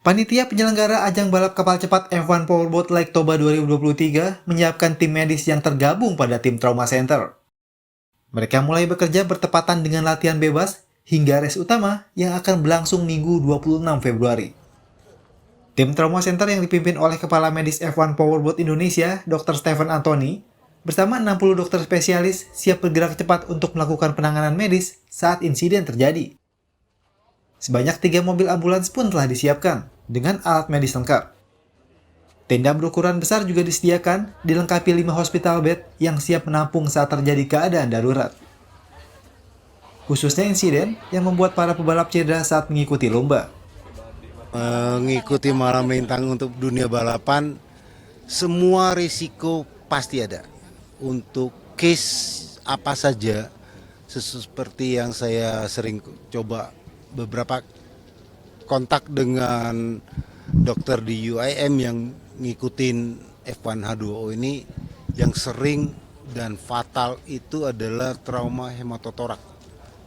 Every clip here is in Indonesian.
Panitia penyelenggara ajang balap kapal cepat F1 Powerboat Lake Toba 2023 menyiapkan tim medis yang tergabung pada tim Trauma Center. Mereka mulai bekerja bertepatan dengan latihan bebas hingga race utama yang akan berlangsung Minggu 26 Februari. Tim Trauma Center yang dipimpin oleh Kepala Medis F1 Powerboat Indonesia, Dr. Stephen Anthony, bersama 60 dokter spesialis siap bergerak cepat untuk melakukan penanganan medis saat insiden terjadi. Sebanyak 3 mobil ambulans pun telah disiapkan dengan alat medis lengkap. Tenda berukuran besar juga disediakan, dilengkapi 5 hospital bed yang siap menampung saat terjadi keadaan darurat. Khususnya insiden yang membuat para pebalap cedera saat mengikuti lomba. Mengikuti malam bintang untuk dunia balapan, semua risiko pasti ada. Untuk case apa saja, seperti yang saya sering coba beberapa kontak dengan dokter di UIM yang ngikutin F1 H2O ini, yang sering dan fatal itu adalah trauma hematotorak.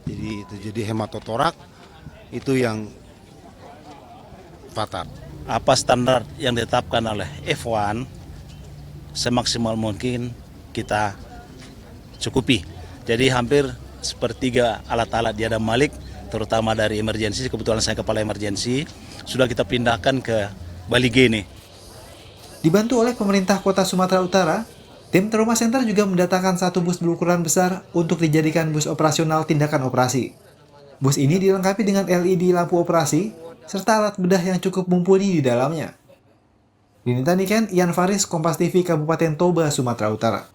Jadi itu hematotorak itu yang fatal. Apa standar yang ditetapkan oleh F1 semaksimal mungkin kita cukupi. Jadi hampir sepertiga alat-alat di Adam Malik, terutama dari emergensi, kebetulan saya kepala emergensi, sudah kita pindahkan ke Bali G nih. Dibantu oleh pemerintah kota Sumatera Utara, tim Trauma Center juga mendatangkan 1 bus berukuran besar untuk dijadikan bus operasional tindakan operasi. Bus ini dilengkapi dengan LED lampu operasi, serta alat bedah yang cukup mumpuni di dalamnya. Dinita Niken, Ian Faris, Kompas TV, Kabupaten Toba, Sumatera Utara.